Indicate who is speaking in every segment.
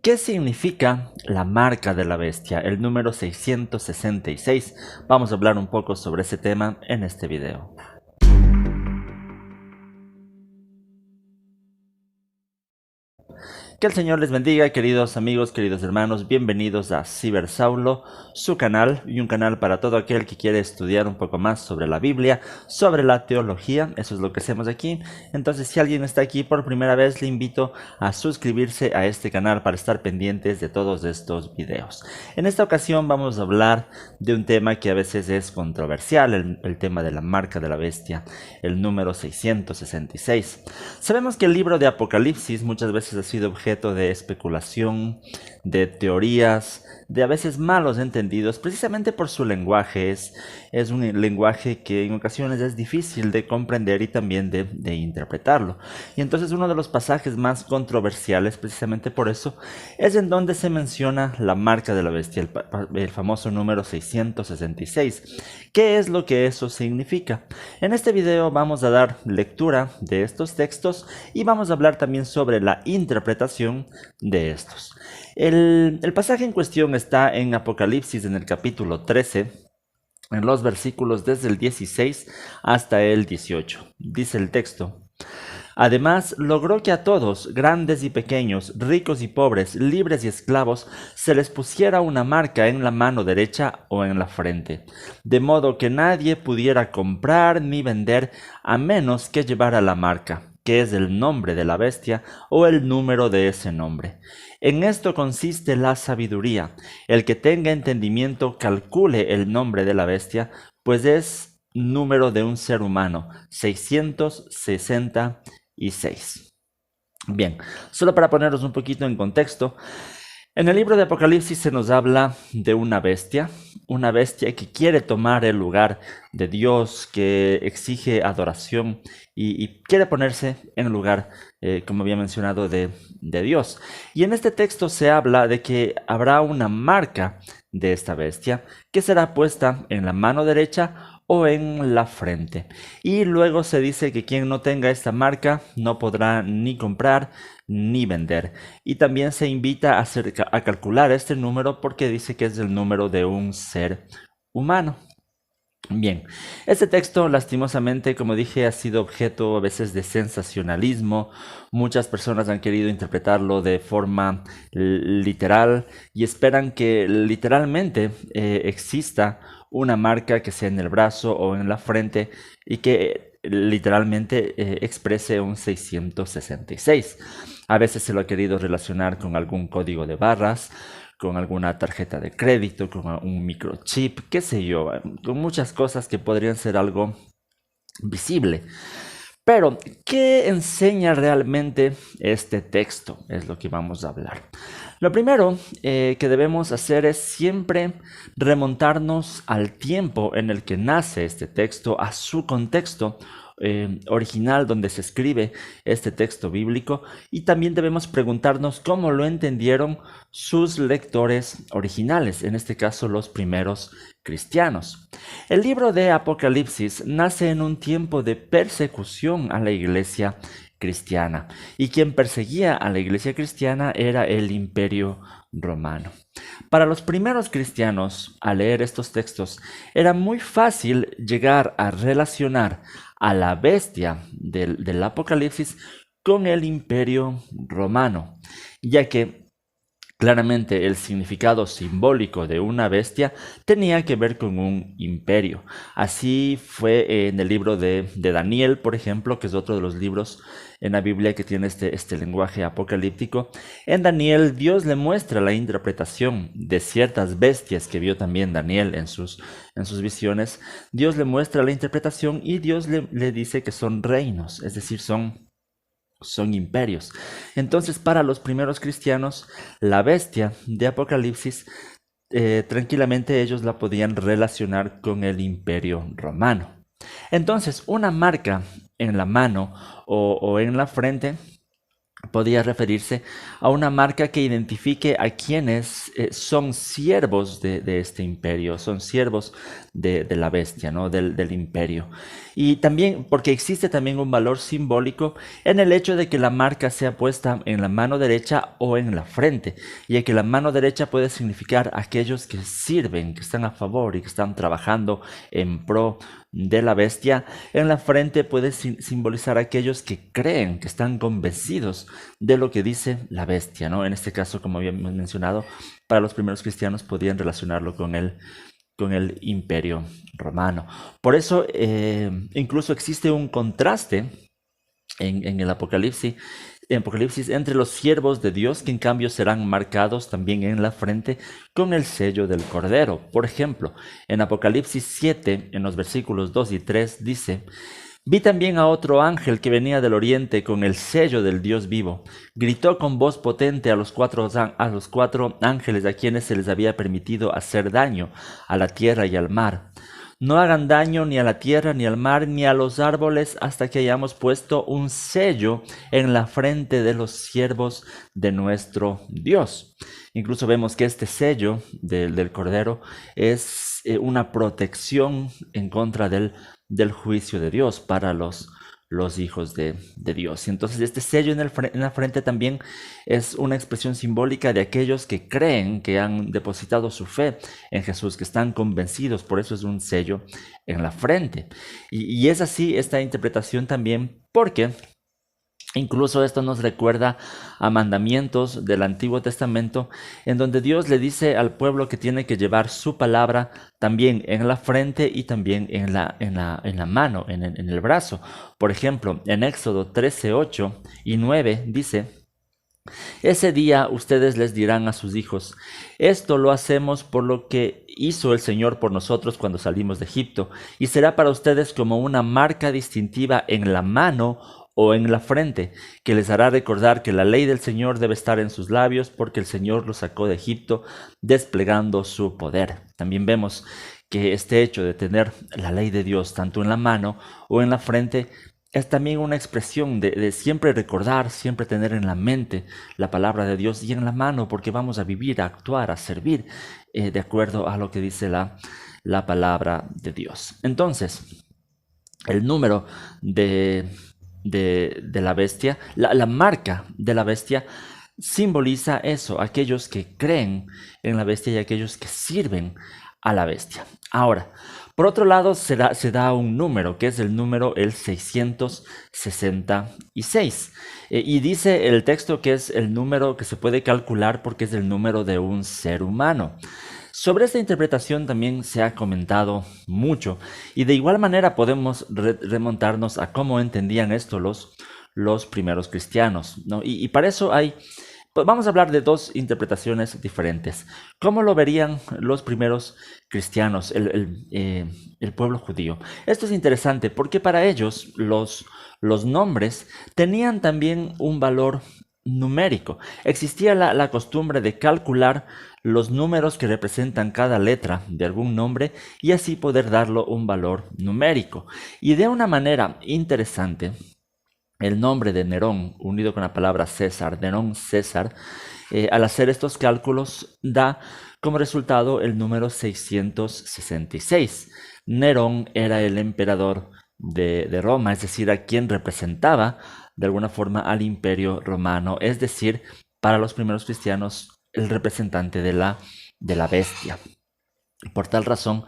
Speaker 1: ¿Qué significa la marca de la bestia, el número 666? Vamos a hablar un poco sobre ese tema en este video. Que el Señor les bendiga, queridos amigos, queridos hermanos. Bienvenidos a Cibersaulo, su canal y un canal para todo aquel que quiere estudiar un poco más sobre la Biblia, sobre la teología. Eso es lo que hacemos aquí. Entonces, si alguien está aquí por primera vez, le invito a suscribirse a este canal para estar pendientes de todos estos videos. En esta ocasión vamos a hablar de un tema que a veces es controversial, el tema de la marca de la bestia, el número 666. Sabemos que el libro de Apocalipsis muchas veces ha sido objeto de especulación, de teorías, de a veces malos entendidos, precisamente por su lenguaje. Es un lenguaje que en ocasiones es difícil de comprender y también de interpretarlo. Y entonces uno de los pasajes más controversiales, precisamente por eso, es en donde se menciona la marca de la bestia, el famoso número 666. ¿Qué es lo que eso significa? En este video vamos a dar lectura de estos textos y vamos a hablar también sobre la interpretación de estos. El pasaje en cuestión está en Apocalipsis en el capítulo 13, en los versículos desde el 16 hasta el 18. Dice el texto: Además, logró que a todos, grandes y pequeños, ricos y pobres, libres y esclavos, se les pusiera una marca en la mano derecha o en la frente, de modo que nadie pudiera comprar ni vender a menos que llevara la marca, que es el nombre de la bestia o el número de ese nombre. En esto consiste la sabiduría. El que tenga entendimiento calcule el nombre de la bestia, pues es número de un ser humano, 666. Bien, solo para ponernos un poquito en contexto, en el libro de Apocalipsis se nos habla de una bestia que quiere tomar el lugar de Dios, que exige adoración y quiere ponerse en el lugar, como había mencionado, de Dios. Y en este texto se habla de que habrá una marca de esta bestia que será puesta en la mano derecha o en la frente. Y luego se dice que quien no tenga esta marca no podrá ni comprar ni vender. Y también se invita a calcular este número porque dice que es el número de un ser humano. Bien, este texto lastimosamente, como dije, ha sido objeto a veces de sensacionalismo. Muchas personas han querido interpretarlo de forma literal y esperan que literalmente exista una marca que sea en el brazo o en la frente y que literalmente exprese un 666. A veces se lo ha querido relacionar con algún código de barras, con alguna tarjeta de crédito, con un microchip, qué sé yo, con muchas cosas que podrían ser algo visible. Pero, ¿qué enseña realmente este texto? Es lo que vamos a hablar. Lo primero que debemos hacer es siempre remontarnos al tiempo en el que nace este texto, a su contexto original donde se escribe este texto bíblico, y también debemos preguntarnos cómo lo entendieron sus lectores originales, en este caso los primeros cristianos. El libro de Apocalipsis nace en un tiempo de persecución a la iglesia cristiana, y quien perseguía a la iglesia cristiana era el Imperio Romano. Para los primeros cristianos, al leer estos textos, era muy fácil llegar a relacionar a la bestia del Apocalipsis con el Imperio Romano, ya que claramente el significado simbólico de una bestia tenía que ver con un imperio. Así fue en el libro de Daniel, por ejemplo, que es otro de los libros en la Biblia que tiene este lenguaje apocalíptico. En Daniel, Dios le muestra la interpretación de ciertas bestias que vio también Daniel en sus visiones. Dios le muestra la interpretación y Dios le dice que son reinos, es decir, son imperios. Entonces, para los primeros cristianos, la bestia de Apocalipsis, tranquilamente ellos la podían relacionar con el Imperio Romano. Entonces, una marca en la mano o en la frente podía referirse a una marca que identifique a quienes son siervos de este imperio, son siervos de la bestia, ¿no? Del imperio. Y también, porque existe también un valor simbólico en el hecho de que la marca sea puesta en la mano derecha o en la frente, ya que la mano derecha puede significar aquellos que sirven, que están a favor y que están trabajando en pro de la bestia. En la frente puede simbolizar a aquellos que creen, que están convencidos de lo que dice la bestia, ¿no? En este caso, como habíamos mencionado, para los primeros cristianos podían relacionarlo con el imperio romano. Por eso incluso existe un contraste en el Apocalipsis entre los siervos de Dios, que en cambio serán marcados también en la frente con el sello del Cordero. Por ejemplo, en Apocalipsis 7, en los versículos 2 y 3, dice: vi también a otro ángel que venía del oriente con el sello del Dios vivo. Gritó con voz potente a los cuatro ángeles a quienes se les había permitido hacer daño a la tierra y al mar: no hagan daño ni a la tierra, ni al mar, ni a los árboles, hasta que hayamos puesto un sello en la frente de los siervos de nuestro Dios. Incluso vemos que este sello del Cordero es una protección en contra del juicio de Dios para los hijos de Dios. Y entonces este sello en la frente también es una expresión simbólica de aquellos que creen, que han depositado su fe en Jesús, que están convencidos. Por eso es un sello en la frente. Y es así esta interpretación también porque incluso esto nos recuerda a mandamientos del Antiguo Testamento, en donde Dios le dice al pueblo que tiene que llevar su palabra también en la frente y también en la mano, en el brazo. Por ejemplo, en Éxodo 13, 8 y 9 dice: ese día ustedes les dirán a sus hijos: esto lo hacemos por lo que hizo el Señor por nosotros cuando salimos de Egipto, y será para ustedes como una marca distintiva en la mano o en la frente, que les hará recordar que la ley del Señor debe estar en sus labios, porque el Señor los sacó de Egipto desplegando su poder. También vemos que este hecho de tener la ley de Dios tanto en la mano o en la frente es también una expresión de siempre recordar, siempre tener en la mente la palabra de Dios y en la mano, porque vamos a vivir, a actuar, a servir de acuerdo a lo que dice la palabra de Dios. Entonces, el número de la bestia, la marca de la bestia, simboliza eso, aquellos que creen en la bestia y aquellos que sirven a la bestia. Ahora, por otro lado, se da un número, que es el número 666. Y dice el texto que es el número que se puede calcular porque es el número de un ser humano. Sobre esta interpretación también se ha comentado mucho, y de igual manera podemos remontarnos a cómo entendían esto los primeros cristianos, ¿no? Y para eso vamos a hablar de dos interpretaciones diferentes. ¿Cómo lo verían los primeros cristianos, el pueblo judío? Esto es interesante porque para ellos los nombres tenían también un valor numérico. Existía la costumbre de calcular los números que representan cada letra de algún nombre y así poder darlo un valor numérico. Y de una manera interesante, el nombre de Nerón, unido con la palabra César, Nerón César, al hacer estos cálculos da como resultado el número 666. Nerón era el emperador de Roma, es decir, a quien representaba de alguna forma al imperio romano, es decir, para los primeros cristianos, el representante de la bestia. Por tal razón,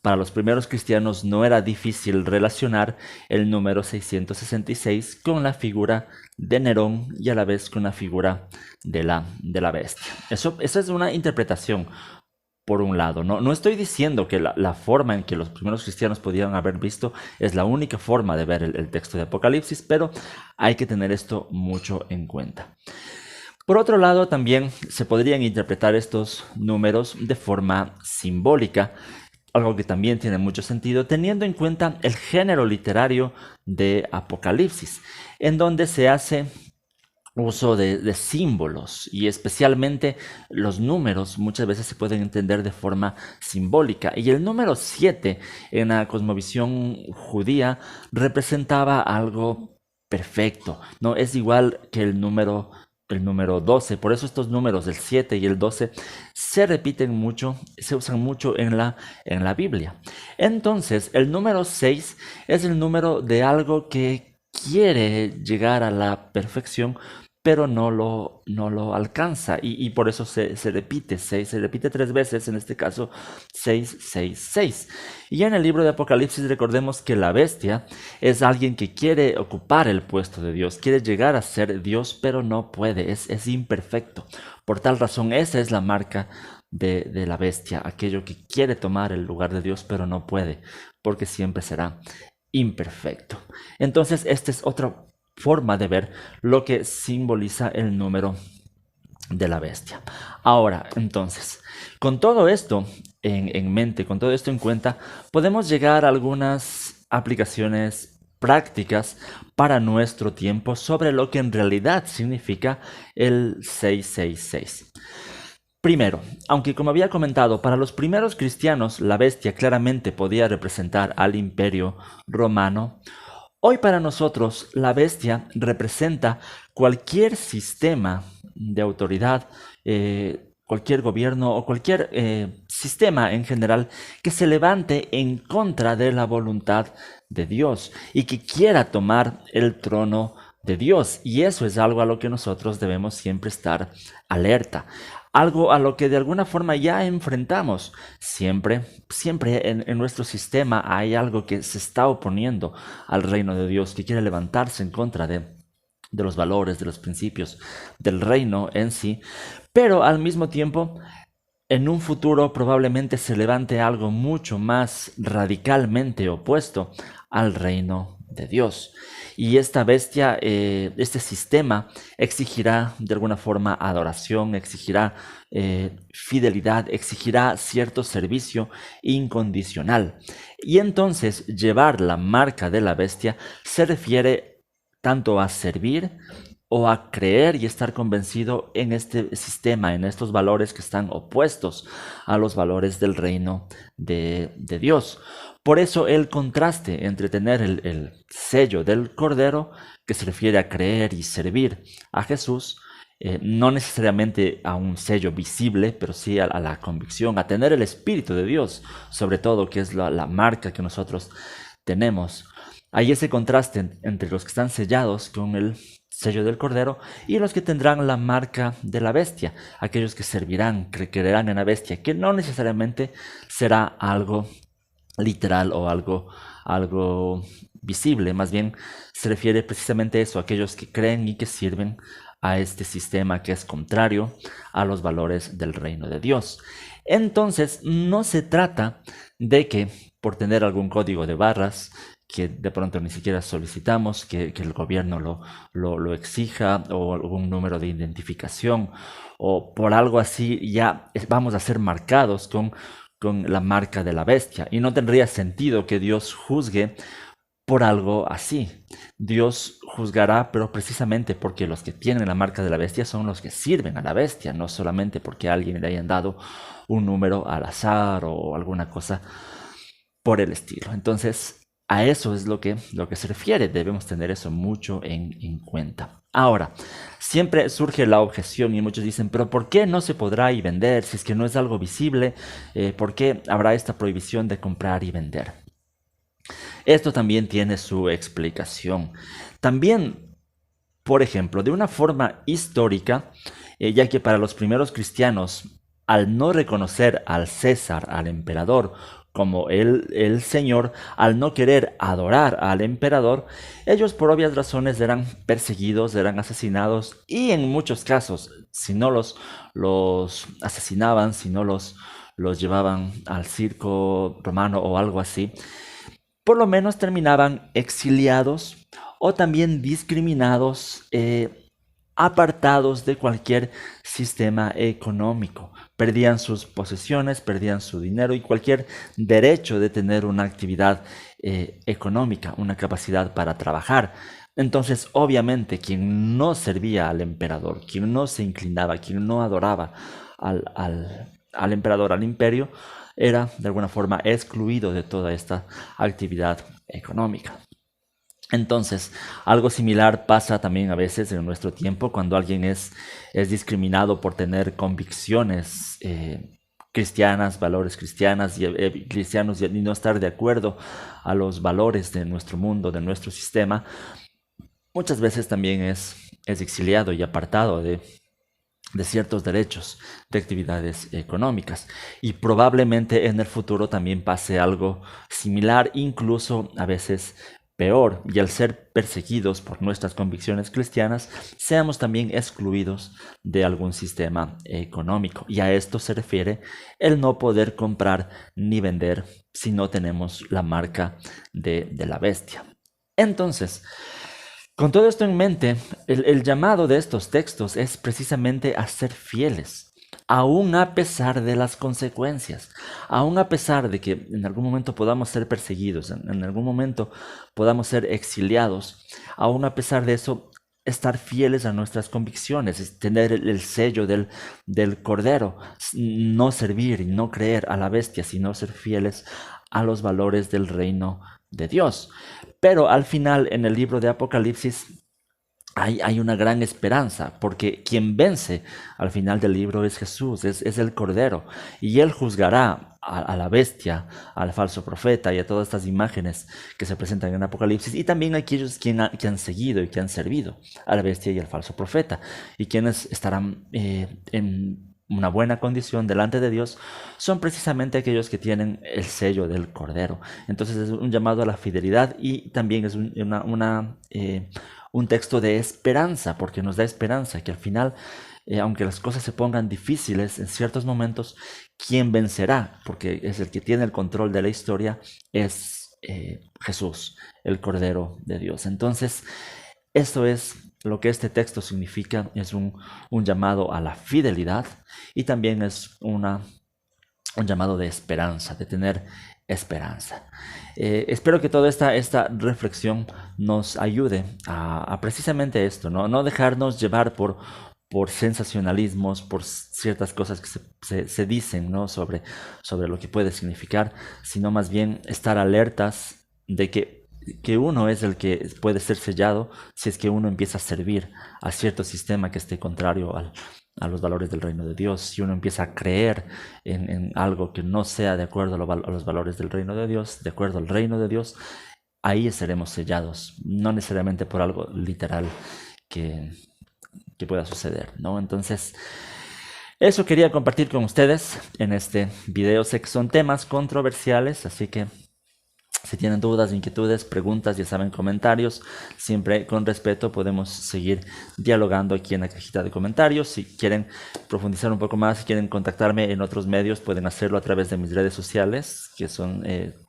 Speaker 1: para los primeros cristianos no era difícil relacionar el número 666 con la figura de Nerón y a la vez con la figura de la bestia. Esa es una interpretación, por un lado. No estoy diciendo que la forma en que los primeros cristianos podían haber visto es la única forma de ver el texto de Apocalipsis, pero hay que tener esto mucho en cuenta. Por otro lado, también se podrían interpretar estos números de forma simbólica, algo que también tiene mucho sentido, teniendo en cuenta el género literario de Apocalipsis, en donde se hace uso de símbolos, y especialmente los números muchas veces se pueden entender de forma simbólica. Y el número 7 en la cosmovisión judía representaba algo perfecto. No es igual que el número 12. Por eso estos números, el 7 y el 12, se repiten mucho, se usan mucho en la Biblia. Entonces, el número 6 es el número de algo que quiere llegar a la perfección, pero no lo alcanza. Y por eso se repite 6, se repite 3 veces, en este caso 6, 6, 6. Y en el libro de Apocalipsis recordemos que la bestia es alguien que quiere ocupar el puesto de Dios, quiere llegar a ser Dios, pero no puede, es imperfecto. Por tal razón, esa es la marca de la bestia, aquello que quiere tomar el lugar de Dios, pero no puede, porque siempre será imperfecto. Entonces, esta es otra forma de ver lo que simboliza el número de la bestia. Ahora, entonces, con todo esto en mente, con todo esto en cuenta, podemos llegar a algunas aplicaciones prácticas para nuestro tiempo sobre lo que en realidad significa el 666. Primero, aunque como había comentado, para los primeros cristianos la bestia claramente podía representar al imperio romano, hoy para nosotros la bestia representa cualquier sistema de autoridad, cualquier gobierno o cualquier sistema en general que se levante en contra de la voluntad de Dios y que quiera tomar el trono de Dios. Y eso es algo a lo que nosotros debemos siempre estar alerta. Algo a lo que de alguna forma ya enfrentamos. Siempre en nuestro sistema hay algo que se está oponiendo al reino de Dios, que quiere levantarse en contra de los valores, de los principios, del reino en sí. Pero al mismo tiempo, en un futuro probablemente se levante algo mucho más radicalmente opuesto al reino de Dios. Y esta bestia, este sistema, exigirá de alguna forma adoración, exigirá fidelidad, exigirá cierto servicio incondicional. Y entonces llevar la marca de la bestia se refiere tanto a servir o a creer y estar convencido en este sistema, en estos valores que están opuestos a los valores del reino de Dios. Por eso el contraste entre tener el sello del Cordero, que se refiere a creer y servir a Jesús, no necesariamente a un sello visible, pero sí a la convicción, a tener el Espíritu de Dios, sobre todo, que es la marca que nosotros tenemos. Hay ese contraste entre los que están sellados con el sello del Cordero y los que tendrán la marca de la bestia, aquellos que servirán, que creerán en la bestia, que no necesariamente será algo literal o algo visible, más bien se refiere precisamente a eso, a aquellos que creen y que sirven a este sistema que es contrario a los valores del reino de Dios. Entonces, no se trata de que por tener algún código de barras que de pronto ni siquiera solicitamos, que el gobierno lo exija, o algún número de identificación, o por algo así ya vamos a ser marcados con la marca de la bestia. Y no tendría sentido que Dios juzgue por algo así. Dios juzgará, pero precisamente porque los que tienen la marca de la bestia son los que sirven a la bestia, no solamente porque a alguien le hayan dado un número al azar o alguna cosa por el estilo. Entonces, a eso es lo que se refiere. Debemos tener eso mucho en cuenta. Ahora, siempre surge la objeción y muchos dicen, pero ¿por qué no se podrá y vender si es que no es algo visible? ¿Por qué habrá esta prohibición de comprar y vender? Esto también tiene su explicación. También, por ejemplo, de una forma histórica, ya que para los primeros cristianos, al no reconocer al César, al emperador, como el Señor, al no querer adorar al emperador, ellos por obvias razones eran perseguidos, eran asesinados y en muchos casos, si no los asesinaban, si no los llevaban al circo romano o algo así, por lo menos terminaban exiliados o también discriminados, apartados de cualquier sistema económico. Perdían sus posesiones, perdían su dinero y cualquier derecho de tener una actividad económica, una capacidad para trabajar. Entonces, obviamente, quien no servía al emperador, quien no se inclinaba, quien no adoraba al emperador, al imperio, era de alguna forma excluido de toda esta actividad económica. Entonces, algo similar pasa también a veces en nuestro tiempo cuando alguien es discriminado por tener convicciones cristianas, valores cristianas y cristianos y no estar de acuerdo a los valores de nuestro mundo, de nuestro sistema. Muchas veces también es exiliado y apartado de ciertos derechos, de actividades económicas. Y probablemente en el futuro también pase algo similar, incluso a veces peor, y al ser perseguidos por nuestras convicciones cristianas, seamos también excluidos de algún sistema económico. Y a esto se refiere el no poder comprar ni vender si no tenemos la marca de la bestia. Entonces, con todo esto en mente, el llamado de estos textos es precisamente a ser fieles, aún a pesar de las consecuencias, aún a pesar de que en algún momento podamos ser perseguidos, en algún momento podamos ser exiliados, aún a pesar de eso, estar fieles a nuestras convicciones, tener el sello del Cordero, no servir y no creer a la bestia, sino ser fieles a los valores del reino de Dios. Pero al final, en el libro de Apocalipsis, hay una gran esperanza, porque quien vence al final del libro es Jesús, es el Cordero, y Él juzgará a la bestia, al falso profeta y a todas estas imágenes que se presentan en Apocalipsis, y también a aquellos que han seguido y que han servido a la bestia y al falso profeta, y quienes estarán en una buena condición delante de Dios, son precisamente aquellos que tienen el sello del Cordero. Entonces es un llamado a la fidelidad y también es un texto de esperanza, porque nos da esperanza que al final, aunque las cosas se pongan difíciles en ciertos momentos, quien vencerá, porque es el que tiene el control de la historia, es Jesús, el Cordero de Dios. Entonces, esto es lo que este texto significa, es un llamado a la fidelidad y también es un llamado de esperanza, de tener esperanza. Espero que toda esta reflexión nos ayude a precisamente esto, no dejarnos llevar por sensacionalismos, por ciertas cosas que se dicen, ¿no? sobre lo que puede significar, sino más bien estar alertas de que uno es el que puede ser sellado si es que uno empieza a servir a cierto sistema que esté contrario a los valores del reino de Dios. Si uno empieza a creer en algo que no sea de acuerdo a los valores del reino de Dios, de acuerdo al reino de Dios, ahí seremos sellados, no necesariamente por algo literal que pueda suceder, ¿no? Entonces, eso quería compartir con ustedes en este video. Sé que son temas controversiales, así que si tienen dudas, inquietudes, preguntas, ya saben, comentarios, siempre con respeto podemos seguir dialogando aquí en la cajita de comentarios. Si quieren profundizar un poco más, si quieren contactarme en otros medios, pueden hacerlo a través de mis redes sociales, que son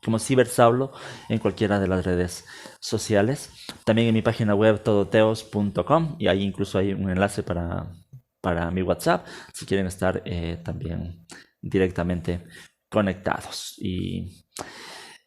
Speaker 1: como Cibersaulo en cualquiera de las redes sociales. También en mi página web todoteos.com, y ahí incluso hay un enlace para mi WhatsApp, si quieren estar también directamente conectados. Y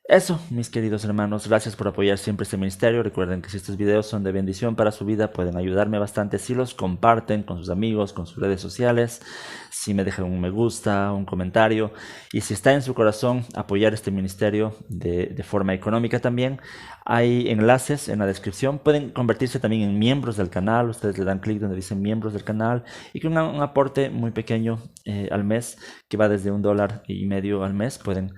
Speaker 1: eso, mis queridos hermanos, gracias por apoyar siempre este ministerio. Recuerden que si estos videos son de bendición para su vida, pueden ayudarme bastante si los comparten con sus amigos, con sus redes sociales, si me dejan un me gusta, un comentario, y si está en su corazón apoyar este ministerio de forma económica también, hay enlaces en la descripción. Pueden convertirse también en miembros del canal. Ustedes le dan clic donde dice miembros del canal, y con un aporte muy pequeño al mes, que va desde $1.50 al mes, pueden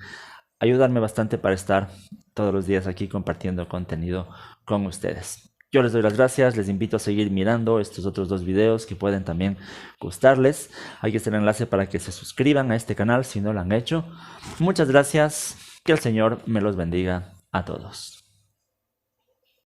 Speaker 1: ayudarme bastante para estar todos los días aquí compartiendo contenido con ustedes. Yo les doy las gracias, les invito a seguir mirando estos otros dos videos que pueden también gustarles. Aquí está el enlace para que se suscriban a este canal si no lo han hecho. Muchas gracias, que el Señor me los bendiga a todos.